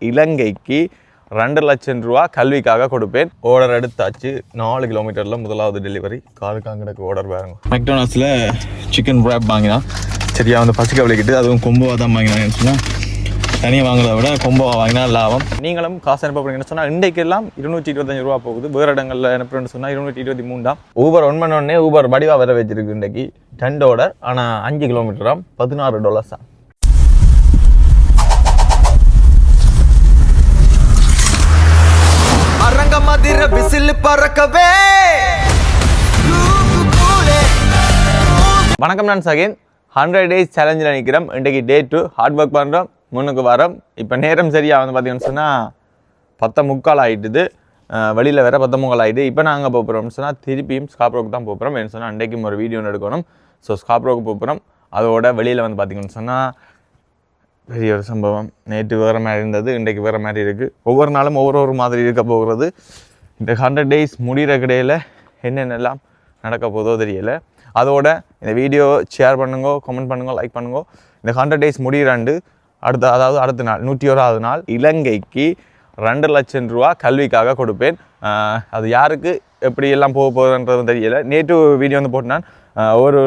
இலங்கைக்கு 2 லட்சம் ரூபா கல்விக்காக கொடுப்பேன். ஆர்டர் எடுத்தாச்சு. 4 கிலோமீட்டரில் முதலாவது டெலிவரி. காலுக்காங்கடக்கு ஆர்டர் பாருங்க. மெக்டோனல்ஸில் சிக்கன் ரேப் வாங்கினா சரியா வந்து பசிக்க விளைக்கிட்டு, அதுவும் கொம்போவாக தான் வாங்கினான்னு சொன்னால் தனியாக வாங்குறத விட கொம்போவாக வாங்கினா லாபம். நீங்களும் காசு அனுப்ப போறீங்கன்னு சொன்னால் இன்றைக்கெல்லாம் 225 ரூபா போகுது. வேறு இடங்களில் அனுப்புறேன்னு சொன்னால் 223 தான். ஊபர் ஒன் பண்ணோடனே ஊபர் வடிவாக வர வச்சிருக்கு. இன்றைக்கு 10 ஆர்டர், ஆனால் 5 கிலோமீட்டராம் $16 தான். வணக்கம், நான் சகேன். 100 days சேலஞ்சில் நிற்கிறோம். இன்றைக்கு டே 2. ஹார்ட் ஒர்க் பண்ணுறோம், முன்னுக்கு வரோம். இப்போ நேரம் சரியாக வந்து பார்த்தீங்கன்னு சொன்னால் 10:45 ஆகிட்டுது. வெளியில் வேறு 10:45 ஆகிட்டு. இப்போ நாங்கள் போகிறோம்னு சொன்னால் திருப்பியும் ஸ்காப்ரோக்கு தான் போகிறோம். என்ன சொன்னால் இன்றைக்கும் ஒரு வீடியோ எடுக்கணும். ஸோ ஸ்காப்ரோக்கு போகிறோம். அதோட வெளியில் வந்து பார்த்தீங்கன்னு சொன்னால் பெரிய ஒரு சம்பவம். நேற்று வேறு மாதிரி இருந்தது, இன்றைக்கு வேறு மாதிரி இருக்குது. ஒவ்வொரு நாளும் ஒவ்வொரு மாதிரி இருக்க போகிறது. இந்த 100 days முடிகிற கிடையில் என்னென்னலாம் நடக்க போதோ தெரியலை. அதோட இந்த வீடியோ ஷேர் பண்ணுங்க, கமெண்ட் பண்ணுங்க, லைக் பண்ணுங்க. இந்த 100 days முடிகிறாண்டு அடுத்த நாள் 101வது நாள் இலங்கைக்கு 2 லட்சம் ரூபா கல்விக்காக கொடுப்பேன். அது யாருக்கு எப்படி எல்லாம் போக போகுதுன்றது தெரியலை. நேற்று வீடியோ வந்து போட்டான். ஒரு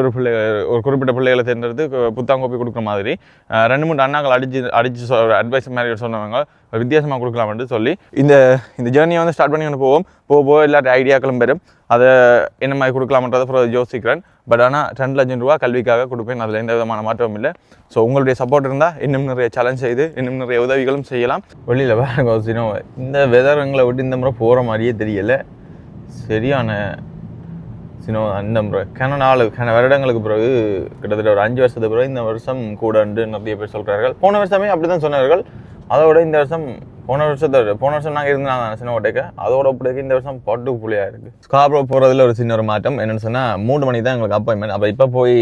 குறிப்பிட்ட பிள்ளைகளை தேர்ந்தெடுத்து புத்தகம் கோப்பி கொடுக்குற மாதிரி 2-3 அண்ணாக்கள் அடித்து அட்வைஸ் மாதிரி சொன்னவங்க வித்தியாசமாக கொடுக்கலாம்னு சொல்லி இந்த ஜேர்னியை வந்து ஸ்டார்ட் பண்ணி கொண்டு போக எல்லாரும் ஐடியாக்களும் பெறும். அதை என்ன மாதிரி கொடுக்கலாம்ன்றதை அப்புறம் யோசிக்கிறேன். பட் ஆனால் 2 லட்சம் ரூபா கல்விக்காக கொடுப்பேன். அதில் எந்த விதமான மாற்றமும் இல்லை. ஸோ உங்களுடைய சப்போர்ட் இருந்தால் இன்னும் நிறைய சேலஞ்ச் செய்து இன்னும் நிறைய உதவிகளும் செய்யலாம். வெளியில் வேறு இந்த வெதர்ங்களை விட்டு இந்த முறை போகிற மாதிரியே தெரியலை. சரியான அந்த முறை வருடங்களுக்கு பிறகு கிட்டத்தட்ட ஒரு 5 வருஷத்துக்கு பிறகு இந்த வருஷம் கூட நிறைய பேர் சொல்கிறார்கள். போன வருஷமே அப்படி தான் சொன்னார்கள். அதோட இந்த வருஷம் போன வருஷம் நாங்கள் இருந்தாங்க சின்ன ஓட்டைக்கு. அதோட அப்படிக்கு இந்த வருஷம் பாட்டுக்கு புள்ளியாக இருக்குது. ஸ்காப்ரோ போகிறதுல ஒரு சின்ன ஒரு மாற்றம் என்னென்னு சொன்னால் 3 மணிக்கு தான் எங்களுக்கு அப்பாயின்மெண்ட். அப்போ இப்போ போய்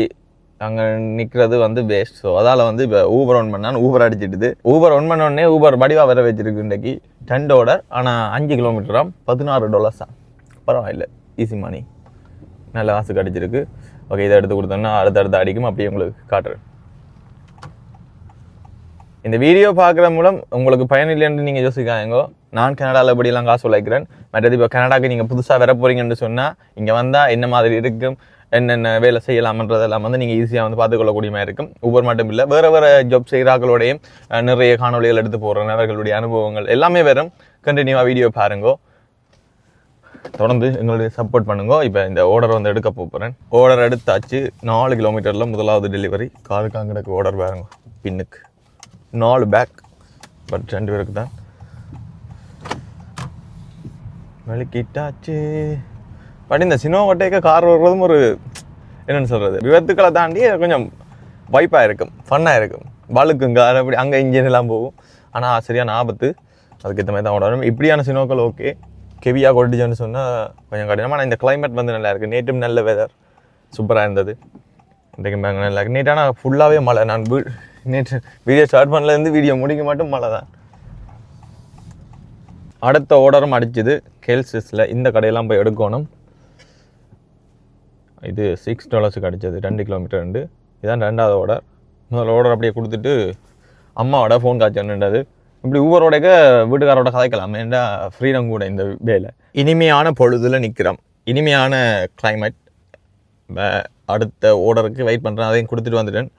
அங்கே நிற்கிறது வந்து வேஸ்ட். ஸோ அதால் வந்து இப்போ ஊபர் ஒன் பண்ணான்னு ஊபர் அடிச்சிட்டுது. ஊபர் ஒன் பண்ணோடனே ஊபர் வடிவாக வர வச்சிருக்கு. இன்றைக்கி 10 ஆர்டர், ஆனால் 5 கிலோமீட்டராம் $16 தான். பரவாயில்லை, ஈஸி மணி, நல்ல காசு கிடச்சிருக்கு. ஓகே, இதை எடுத்து கொடுத்தோன்னா அடுத்தடுத்து அடிக்கும். அப்படியே உங்களுக்கு காட்டுறேன். இந்த வீடியோ பார்க்குற மூலம் உங்களுக்கு பயனில்லைன்னு நீங்கள் யோசிக்காதீங்க. நான் கனடாவில் எப்படியெல்லாம் காசு உழைக்கிறேன். மற்றது இப்போ கனடாக்கு நீங்கள் புதுசாக வர போகிறீங்கன்னு சொன்னால் இங்கே வந்தால் என்ன மாதிரி இருக்கும், என்னென்ன வேலை செய்யலாம்ன்றதெல்லாம் வந்து நீங்கள் ஈஸியாக வந்து பார்த்துக்கொள்ளக்கூடிய மாதிரி இருக்கும். ஊபர் மட்டும் இல்லை, வேறு ஜாப் செய்கிறாக்களோடையும் நிறைய காணொலிகள் எடுத்து போடுறேன். அவர்களுடைய அனுபவங்கள் எல்லாமே வரும். கண்டினியூவாக வீடியோ பாருங்க, தொடர்ந்து எங்களுடைய சப்போர்ட் பண்ணுங்க. இப்போ இந்த ஆர்டர் வந்து எடுக்க போகிறேன். ஆர்டர் எடுத்தாச்சு. 4 கிலோமீட்டரில் முதலாவது டெலிவரி. காலுக்காங்கடக்கு ஆர்டர் பாருங்க. பின்னுக்கு 4 பேக், பட் 2 பேருக்கு தான் வெளிக்கிட்டாச்சு. பட் இந்த சினோவட்டைக்க கார் வர்றதும் ஒரு என்னென்னு சொல்கிறது, விபத்துக்களை தாண்டி கொஞ்சம் வைப்பாக இருக்கும், ஃபன்னாக இருக்கும். வழுக்குங்க அப்படி அங்கே இன்ஜின் எல்லாம் போகும். ஆனால் சரியான ஆபத்து. அதுக்கேற்ற மாதிரி தான் ஓடணும். இப்படியான சினோக்கள் ஓகே. கெவியாக கொட்டிச்சோன்னு சொன்னால் கொஞ்சம் கடினம். ஆனால் இந்த கிளைமேட் வந்து நல்லா இருக்குது. நேற்றும் நல்ல வெதர் சூப்பராக இருந்தது. இன்றைக்கு நல்லா இருக்குது. நேற்றான ஃபுல்லாகவே மழை. நான் நேற்று வீடியோ ஸ்டார்ட் பண்ணலேருந்து வீடியோ முடிக்க மட்டும் மழை தான். அடுத்த ஆர்டரும் அடிச்சுது கேல்சிஸில். இந்த கடையெல்லாம் போய் எடுக்கணும். இது $6 அடிச்சது. 2 கிலோமீட்டர் உண்டு. இதுதான் 2வது ஆர்டர். முதல் ஆர்டர் அப்படியே கொடுத்துட்டு அம்மாவோட ஃபோன் காய்ச்சல். இப்படி ஊபரோடக்க வீட்டுக்காரோட கதைக்கலாம். ஏன்டா ஃப்ரீடம் கூட இந்த வேலை. இனிமையான பொழுதில் நிற்கிறோம். இனிமையான கிளைமேட். அடுத்த ஆர்டருக்கு வெயிட் பண்ணுறேன். அதையும் கொடுத்துட்டு வந்துட்டேன்.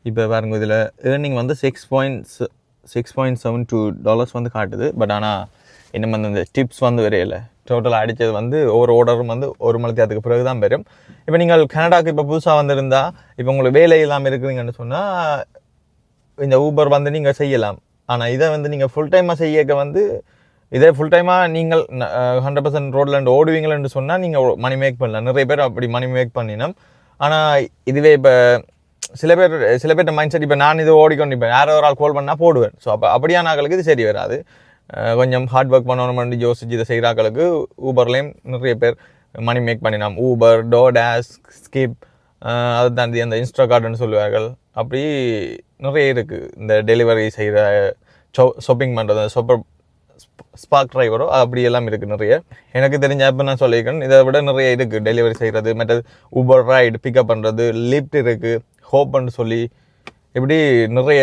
இப்போ பாருங்க, இதில் ஏர்னிங் வந்து $6.72 வந்து காட்டுது. பட் ஆனால் இன்னும் வந்து இந்த டிப்ஸ் வந்து வரையில. டோட்டலாக அடித்தது வந்து ஒவ்வொரு ஆர்டரும் வந்து 1 மணி நேரத்துக்கு பிறகு தான் வரும். இப்போ நீங்கள் கனடாவுக்கு இப்போ புதுசாக வந்திருந்தால், இப்போ உங்களுக்கு வேலை இல்லாமல் இருக்கிறீங்கன்னு சொன்னால் இந்த ஊபர் வந்து நீங்கள் செய்யலாம். ஆனால் இதை வந்து நீங்கள் ஃபுல் டைமாக செய்யக்க வந்து இதே ஃபுல் டைமாக நீங்கள் 100% ரோட்லேருந்து ஓடுவீங்களேன்னு சொன்னால் நீங்கள் மணி மேக் பண்ணலாம். நிறைய பேர் அப்படி மணி மேக் பண்ணினோம். ஆனால் இதுவே இப்போ சில பேர்ட்ட மைண்ட் செட், இப்போ நான் இது ஓடிக்கொண்டு இப்போ யாரோ ஒரு ஆள் கால் பண்ணால் போடுவேன். ஸோ அப்படியான ஆக்களுக்கு இது சரி வராது. கொஞ்சம் ஹார்ட் ஒர்க் பண்ணணும் யோசிச்சு இதை செய்கிற ஆக்களுக்கு ஊபர்லேயும் நிறைய பேர் மணி மேக் பண்ணினோம். ஊபர், டோடாஷ், ஸ்கிப், அதை தாண்டி அந்த இன்ஸ்டாகார்ட்னு சொல்லுவார்கள். அப்படி நிறைய இருக்குது. இந்த டெலிவரி செய்கிற ஷாப்பிங் பண்ணுறது, ஸ்பார்க் டிரைவரோ அப்படி எல்லாம் இருக்குது நிறைய. எனக்கு தெரிஞ்ச ஆப் நான் சொல்லியிருக்கேன். இதை விட நிறைய இருக்குது. டெலிவரி செய்கிறது, மற்றது ஊபர் ரைடு பிக்கப் பண்ணுறது, லிஃப்ட் இருக்குது, ஹோப்னு சொல்லி இப்படி நிறைய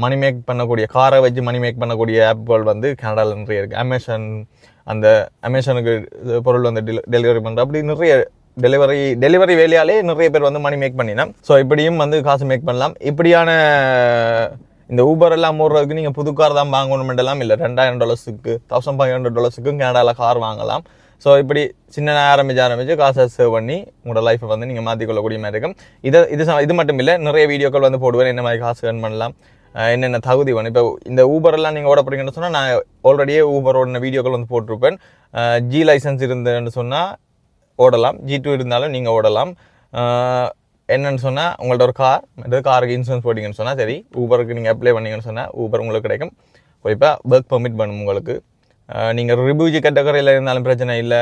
மணி மேக் பண்ணக்கூடிய காரை வச்சு மணி மேக் பண்ணக்கூடிய ஆப்புகள் வந்து கனடாவில் நிறைய இருக்குது. அமேசானுக்கு பொருள் வந்து டெலிவரி பண்ணுற அப்படி நிறைய டெலிவரி வேலையாலே நிறைய பேர் வந்து மணி மேக் பண்ணினோம். ஸோ இப்படியும் வந்து காசு மேக் பண்ணலாம். இப்படியான இந்த ஊபர் எல்லாம் ஓடுறதுக்கு நீங்கள் புது கார் தான் வாங்கணுமெண்டெல்லாம் இல்லை. $2,000 $1,500 கனடாவில் கார் வாங்கலாம். ஸோ இப்படி சின்ன ஆரம்பிச்சு காசை சேவ் பண்ணி உங்களோட லைஃப்பை வந்து நீங்கள் மாற்றிக்கொள்ளக்கூடிய மாதிரி இருக்கும். இது மட்டும் இல்லை, நிறைய வீடியோக்கள் வந்து போடுவேன். என்ன மாதிரி காசு ஏர்ன் பண்ணலாம், என்னென்ன தகுதி வேணும். இப்போ இந்த ஊபரெல்லாம் நீங்கள் ஓட போகிறீங்கன்னு சொன்னால் நான் ஆல்ரெடியே ஊபரோட வீடியோக்கள் வந்து போட்டிருப்பேன். G லைசன்ஸ் இருந்ததுன்னு சொன்னால் ஓடலாம், G2 இருந்தாலும் நீங்கள் ஓடலாம். என்னென்னு சொன்னால் உங்கள்ட்ட ஒரு காருக்கு இன்சூரன்ஸ் போட்டிங்கன்னு சொன்னால் சரி, ஊபருக்கு நீங்கள் அப்ளை பண்ணிங்கன்னு சொன்னால் ஊபர் உங்களுக்கு கிடைக்கும். குறிப்பாக ஒர்க் பெர்மிட் பண்ணும் உங்களுக்கு. நீங்கள் ரிவ்யூஜி கேட்டகரியில் இருந்தாலும் பிரச்சனை இல்லை.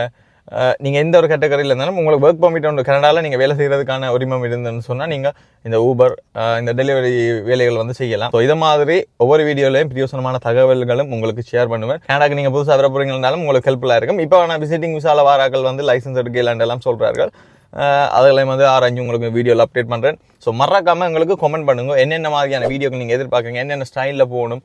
நீங்கள் எந்த ஒரு கேட்டகரியில் இருந்தாலும் உங்களுக்கு ஒர்க் பெர்மிட் ஒன்று கனடாவில் நீங்கள் வேலை செய்கிறதுக்கான உரிமம் இருந்ததுன்னு சொன்னால் நீங்கள் இந்த ஊபர் இந்த டெலிவரி வேலைகள் வந்து செய்யலாம். ஸோ இதை மாதிரி ஒவ்வொரு வீடியோலையும் பிரியோசனமான தகவல்களும் உங்களுக்கு ஷேர் பண்ணுவேன். கனடாக்கு நீங்கள் புதுசாக வர போகிறீங்கன்னாலும் உங்களுக்கு ஹெல்ப்ஃபுல்லாக இருக்கும். இப்போ நான் விசிட்டிங் விசால வாராக்கள் வந்து லைசன்ஸ் எடுக்கலாம் சொல்கிறார்கள். அதெல்லாம் வந்து ஆராய்ச்சி உங்களுக்கு வீடியோவில் அப்டேட் பண்ணுறேன். ஸோ மறக்காமல் எங்களுக்கு கமெண்ட் பண்ணுங்கள், என்னென்ன மாதிரியான வீடியோக்கு நீங்கள் எதிர்பார்க்குறீங்க, என்னென்ன ஸ்டைலில் போகணும்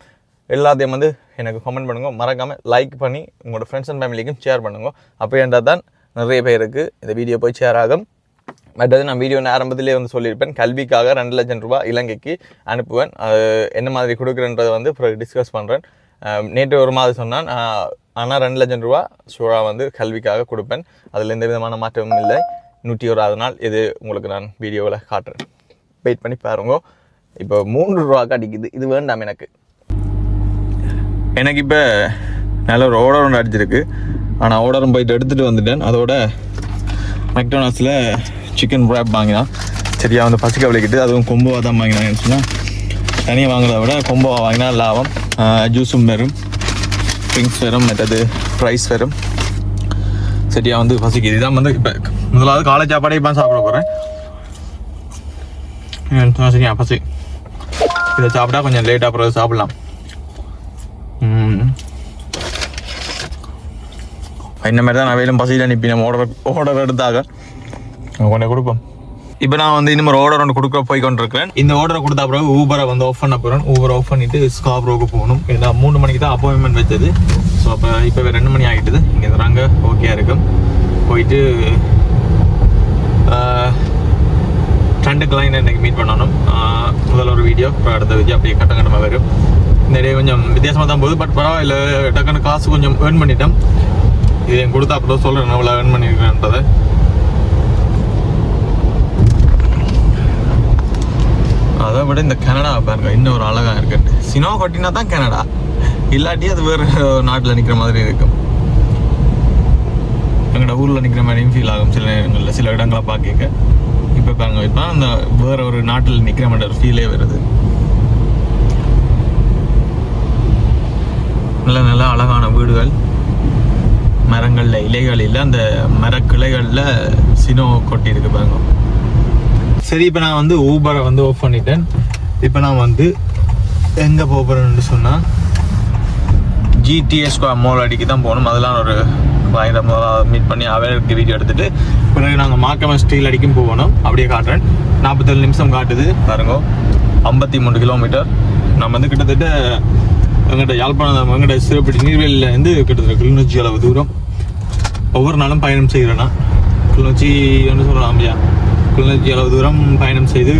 எல்லாத்தையும் வந்து எனக்கு கமெண்ட் பண்ணுங்க. மறக்காமல் லைக் பண்ணி உங்களோட ஃப்ரெண்ட்ஸ் அண்ட் ஃபேமிலிக்கும் ஷேர் பண்ணுங்க. அப்போ என்றால் தான் நிறைய பேருக்கு இந்த வீடியோ போய் ஷேர் ஆகும். மற்றது நான் வீடியோ ஆரம்பத்திலே வந்து சொல்லியிருப்பேன், கல்விக்காக $2,00,000 இலங்கைக்கு அனுப்புவேன். என்ன மாதிரி கொடுக்குறேன்றதை வந்து டிஸ்கஸ் பண்ணுறேன். நேற்று ஒரு மாதிரி சொன்னான், ஆனால் $2,00,000 ஷூராக வந்து கல்விக்காக கொடுப்பேன். அதில் எந்த விதமான மாற்றமும் இல்லை. 101வது நாள் இது உங்களுக்கு நான் வீடியோவில் காட்டுறேன், வெயிட் பண்ணி பாருங்க. இப்போ $3 அடிக்குது, இது வேண்டாம் எனக்கு. இப்போ நல்ல ஒரு ஆர்டர் ஒன்று அடிச்சிருக்கு. ஆனால் ஆர்டரும் போயிட்டு எடுத்துகிட்டு வந்துட்டேன். அதோட மெக்டோனல்ஸில் சிக்கன் ராப் வாங்கினான். சரியாக வந்து பசிக்க விளைக்கிட்டு, அதுவும் கொம்போவாக தான் வாங்கினான்னு சொன்னால் தனியாக வாங்குறத விட கொம்போவாக வாங்கினா லாபம். ஜூஸும் வரும், ட்ரிங்க்ஸ் வரும், மற்றது ப்ரைஸ் வரும். சரியாக வந்து பசிக்குது. இதான் வந்து இப்போ முதலாவது காலை சாப்பாடே இப்போ சாப்பிட போகிறேன். சரியா பசி, இதை சாப்பிட்டா கொஞ்சம் லேட்டாக அப்புறம் சாப்பிட்லாம். இந்த மாதிரி தான் நான் வேலும் பசியில் அனுப்பினேன். ஆர்டர் எடுத்தாக கொண்டே கொடுப்போம். இப்போ நான் வந்து இன்னும் ஒரு ஆர்டர் ஒன்று கொடுக்க போய் கொண்டிருக்கிறேன். இந்த ஆர்டரை கொடுத்தா பிறகு ஊபரை வந்து ஆஃப் பண்ண போகிறேன். ஊபரை ஆஃப் பண்ணிவிட்டு ஸ்காப்ரோவுக்கு போகணும். ஏன்னா 3 மணிக்கு தான் அப்பாயின்மெண்ட் வச்சது. ஸோ அப்போ இப்போ 2 மணி ஆகிட்டுது. இங்கே இருந்தாங்க ஓகேயா இருக்கும். போயிட்டு 2 கிளைண்ட் இன்றைக்கி மீட் பண்ணணும். முதல்ல ஒரு வீடியோ, அப்புறம் அடுத்த வீடியோ அப்படியே கட்டமாக வரும். இந்த டே கொஞ்சம் வித்தியாசமாக தான் போகுது. பட் பரவாயில்ல, டக்குன்னு காசு கொஞ்சம் ஏர்ன் பண்ணிட்டேன். இது என் கொடுத்தா அப்புறம் சொல்கிறேன் எவ்வளோ ஏர்ன் பண்ணியிருக்கேன்றதை. அதை விட இந்த கனடா பாருங்க இன்னும் ஒரு அழகாக இருக்குது. சினோ கொட்டினா தான் கனடா, இல்லாட்டி அது வேறு நாட்டில் நிற்கிற மாதிரி இருக்கும். எங்களோட ஊரில் நிற்கிற மாதிரியும் ஃபீல் ஆகும் சில நேரங்களில், சில இடங்களை பார்க்க. இப்போ பாருங்க, இப்போ அந்த வேறு ஒரு நாட்டில் நிற்கிற மாதிரி ஒரு ஃபீலே வருது. நல்ல நல்ல அழகான வீடுகள், மரங்களில் இலைகள் இல்லை, அந்த மரக்கிளைகளில் சினோ கொட்டி இருக்கு பாருங்க. சரி, இப்போ நான் வந்து ஊபரை வந்து ஆஃப் பண்ணிட்டேன். இப்போ நான் வந்து எங்கே போகிறேன்னு சொன்னால் GTA Square மால் அடிக்கு தான் போகணும். அதெல்லாம் ஒரு மீட் பண்ணி அவருக்கு வீடியோ எடுத்துகிட்டு பிறகு நாங்கள் மார்க்கம் ஸ்டீல் அடிக்கும் போகணும். அப்படியே காட்டுறேன். 47 நிமிஷம் காட்டுது பாருங்க. 53 கிலோமீட்டர். நம்ம வந்து கிட்டத்தட்ட எங்கிட்ட யாழ்ப்பாணம் எங்கிட்ட சிறப்படி நீர்வேலியிலேருந்து கிட்டத்தட்ட கிளிநொச்சி அளவு தூரம் ஒவ்வொரு நாளும் பயணம் செய்கிறேன்னா. கிளிநொச்சி ஒன்று சொல்லலாம் இல்லையா, கிளிநொச்சி அளவு தூரம் பயணம் செய்து,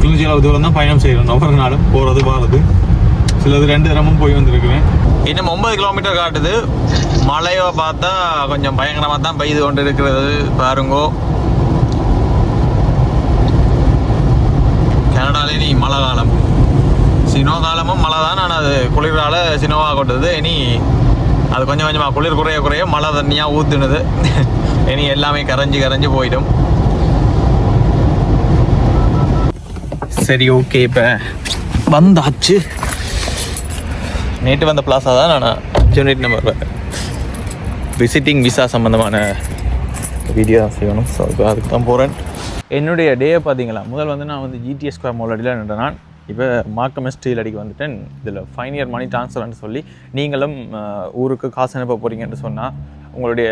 கிளிநொச்சி அளவு தூரம் தான் பயணம் செய்கிறேன் ஒவ்வொரு நாளும், போகிறது வாரது. சிலது 2 தரமும் போய் வந்திருக்கிறேன். இன்னும் 9 கிலோமீட்டர் காட்டுது. மழையை பார்த்தா கொஞ்சம் பயங்கரமாக தான் பெய்து கொண்டு இருக்கிறது பாருங்கோ. கனடாலே நீ மழை காலம், சினோ காலமும் மழை தான். ஆனால் அது குளிரால் சினோவாக கொட்டுது. இனி அது கொஞ்சம் கொஞ்சமாக குளிர் குறைய மழை தண்ணியாக ஊற்றுனுது. இனி எல்லாமே கரைஞ்சி போயிடும். சரி, ஓகே, இப்போ வந்தாச்சு. நேற்று வந்த பிளாஸா தான் நான் யூனிட் நம்பர் விசிட்டிங் விசா சம்மந்தமான வீடியோ தான் செய்யணும். ஸோ அதுக்கு தான் போகிறேன். என்னுடைய டேயை பார்த்தீங்களா, முதல் வந்து நான் வந்து GTA Square மால் அடியில் நின்ற நான் இப்போ மார்க்கம் ஸ்டீல் அடிக்கு வந்துட்டேன். இதில் 5 இயர் மணி ட்ரான்ஸ்ஃபர்னு சொல்லி நீங்களும் ஊருக்கு காசு அனுப்ப போகிறீங்கன்னு சொன்னால் உங்களுடைய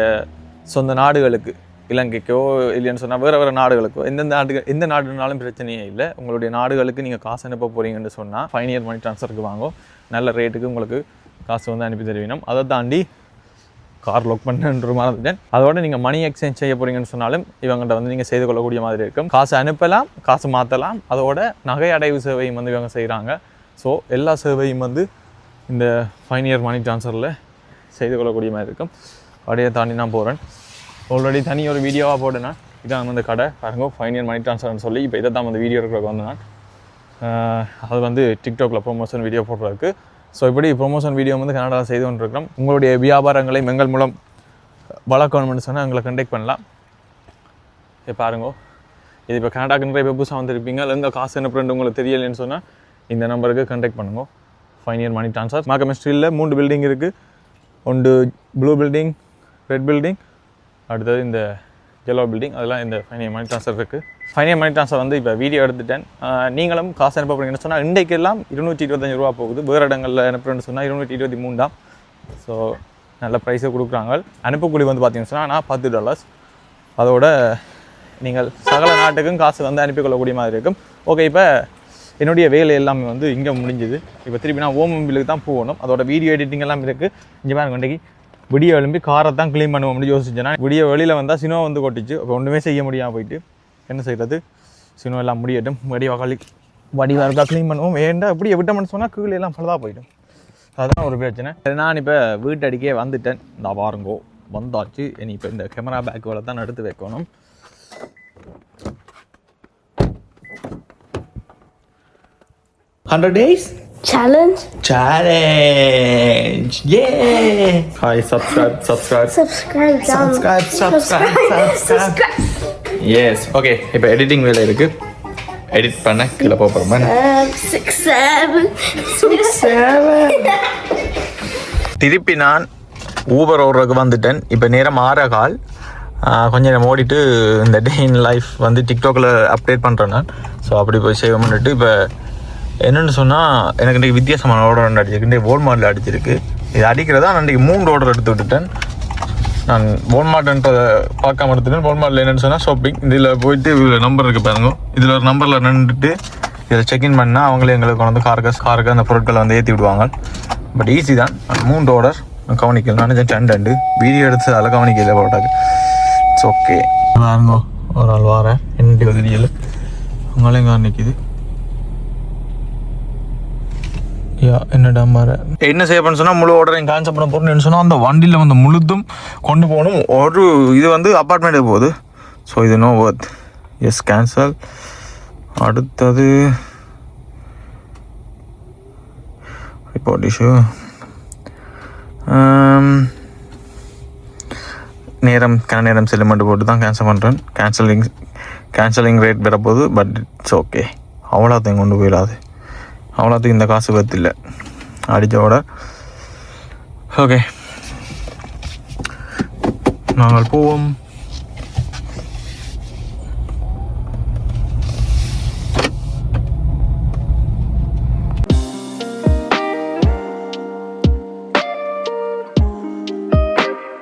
சொந்த நாடுகளுக்கு இலங்கைக்கோ இல்லைன்னு சொன்னால் வேறு நாடுகளுக்கோ எந்த நாடுனாலும் பிரச்சனையே இல்லை. உங்களுடைய நாடுகளுக்கு நீங்கள் காசு அனுப்ப போகிறீங்கன்னு சொன்னால் ஃபைனியர் மணி ட்ரான்ஸ்ஃபருக்கு வாங்கும், நல்ல ரேட்டுக்கு உங்களுக்கு காசு வந்து அனுப்பி தருவினோம். அதை தாண்டி கார் லொக் பண்ணுன்ற மாதிரி அதோட நீங்கள் மணி எக்ஸ்சேஞ்ச் செய்ய போகிறீங்கன்னு சொன்னாலும் இவங்கள்ட்ட வந்து நீங்கள் செய்து கொள்ளக்கூடிய மாதிரி இருக்கும். காசு அனுப்பலாம், காசு மாற்றலாம், அதோட நகை அடைவு சேவையும் வந்து இவங்க செய்கிறாங்க. ஸோ எல்லா சேவையும் வந்து இந்த ஃபைனியர் மணி ட்ரான்ஸ்ஃபரில் செய்து கொள்ளக்கூடிய மாதிரி இருக்கும். அப்படியே தாண்டி நான் போகிறேன். ஆல்ரெடி தனி ஒரு வீடியோவாக போட்டேன். இதான் வந்து கடை பாருங்க, ஃபைனியர் மணி ட்ரான்ஸ்ஃபர்னு சொல்லி. இப்போ இதை தான் வந்து வீடியோ இருக்கிற வந்து நான் அது வந்து டிக்டாக்ல ப்ரொமோஷன் வீடியோ போடுறதுக்கு. ஸோ இப்படி ப்ரொமோஷன் வீடியோ வந்து கனடாவில் செய்து கொண்டிருக்கிறோம். உங்களுடைய வியாபாரங்களை எங்கள் மூலம் வளர்க்கணும்னு சொன்னால் எங்களை கண்டெக்ட் பண்ணலாம். இப்போ பாருங்க, இது இப்போ கனடாக்குன்ற இப்போ புதுசாக வந்துருப்பீங்க, எங்கே காசு என்ன ஃப்ரெண்டு உங்களுக்கு தெரியலைன்னு சொன்னால் இந்த நம்பருக்கு கண்டெக்ட் பண்ணுங்க. ஃபைனியர் மணி ட்ரான்ஸ்ஃபர். மார்க்கம் ஸ்ட்ரீட்டில் 3 பில்டிங் இருக்குது. ஒன்று ப்ளூ பில்டிங், ரெட் பில்டிங், அடுத்தது இந்த yellow பில்டிங். அதெல்லாம் இந்த ஃபைனியர் மணி ட்ரான்ஸ்ஃபர் இருக்குது. ஃபைனியர் மணி ட்ரான்ஸ்ஃபர் வந்து இப்போ வீடியோ எடுத்துட்டேன். நீங்களும் காசு அனுப்ப போகிறீங்கன்னு சொன்னால் இன்றைக்கெல்லாம் 225 ரூபா போகுது. வேறு இடங்களில் அனுப்புறேன்னு சொன்னால் 223 தான். ஸோ நல்ல ப்ரைஸை கொடுக்குறாங்க. அனுப்பக்கூலி வந்து பார்த்தீங்கன்னு சொன்னால் நான் $10. அதோட நீங்கள் சகல நாட்டுக்கும் காசு வந்து அனுப்பிக்கொள்ளக்கூடிய மாதிரி இருக்கும். ஓகே, இப்போ என்னுடைய வேலை எல்லாமே வந்து இங்கே முடிஞ்சுது. இப்போ திருப்பி நான் ஓமம்பிலுக்கு தான் போகணும். அதோட வீடியோ எடிட்டிங் எல்லாம் இருக்குது. இங்கே பாருங்க, இன்றைக்கி விடிய எழும்பி காரை தான் க்ளீன் பண்ணுவோம் அப்படின்னு யோசிச்சேன்னா விடிய வெளியில் வந்தால் சினோ வந்து கொட்டிச்சு. அப்போ ஒன்றுமே செய்ய முடியாமல் போயிட்டு என்ன செய்கிறது, சினோ எல்லாம் முடியட்டும், வடிவாக இருக்கா க்ளீன் பண்ணுவோம். வேண்டா இப்படியே விட்டோம்னு சொன்னால் கீழே எல்லாம் ஃபுல்லாக போயிடும். அதுதான் ஒரு பிரச்சனை. நான் இப்போ வீட்டடிக்கே வந்துட்டேன். இந்த பாருங்கோ வந்தாச்சு. இனி இப்போ இந்த கேமரா பேக்குகளை தான் எடுத்து வைக்கணும். $100 days challenge. Yeah. Hi, subscribe yes. Okay, இப்போ எடிட்டிங் வேலை இருக்கு. எடிட் பண்ண கீழே போகிறோமா? 6 7 திருப்பி நான் ஊபர் ஓடுறதுக்கு வந்துட்டேன். இப்போ நேரம் 6:15. கொஞ்சம் நேரம் ஓடிட்டு இந்த டே இன் லைஃப் வந்து டிக்டாக்ல அப்டேட் பண்ணுறேன் நான். ஸோ அப்படி போய் சேவ் பண்ணிட்டு இப்போ என்னென்னு சொன்னால் எனக்கு இன்றைக்கி வித்தியாசமான ஆர்டர் ஒன்று அடிச்சிருக்கு. இன்றைக்கி வோல்மார்ட்டில் அடிச்சிருக்கு. இது அடிக்கிறதா நான் இன்றைக்கி 3 ஆர்டர் எடுத்து விட்டுட்டேன். நான் வோல்மார்ட்ன்றதை பார்க்காம எடுத்துட்டேன். வோல்மார்ட்டில் என்னென்னு சொன்னால் ஷாப்பிங் இதில் போயிட்டு இதில் நம்பர் இருக்குது பாருங்க. இதில் ஒரு நம்பரில் நின்றுட்டு இதில் செக்இன் பண்ணால் அவங்களே எங்களுக்கு வந்து காருக்கு அந்த பொருட்களை வந்து ஏற்றி விடுவாங்க. பட் ஈஸி தான். 3 ஆர்டர் கவனிக்கல. நான் ரெண்டு வீடியோ எடுத்து அதில் கவனிக்கல போட்டாக்கு. It's okay. பாருங்க, ஒரு ஆள் வாரேன் என்னுடைய உதவியில் அவங்களே இங்கே நிற்கிது. என்னடா மாற என்ன செய்ய பண்ண சொன்னால் முழு ஆர்டரையும் கேன்சல் பண்ண போகிறேன்னு சொன்னால் அந்த வண்டியில் வந்து முழுதும் கொண்டு போகணும். ஒரு இது வந்து அப்பார்ட்மெண்ட்டுக்கு போகுது. ஸோ இது நோ ஒர்த். Yes, cancel. அடுத்தது ரிப்போர்ட் இஷ்யூ. நேரம் செல்லுமெண்ட் போட்டு தான் கேன்சல் பண்ணுறேன். கேன்சலிங் ரேட் பெற போகுது. But it's okay. அவ்வளோத்தையும் கொண்டு போயிடாது. அவ்வளோத்துக்கு இந்த காசு பற்றில்லை அடித்தோட. ஓகே, நாங்கள் போவோம்.